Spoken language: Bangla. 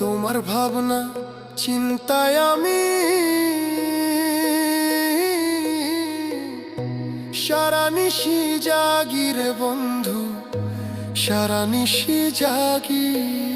তোমার ভাবনা চিন্তায় আমি সারা নিশি জাগি রে বন্ধু, সারা নিশি জাগি।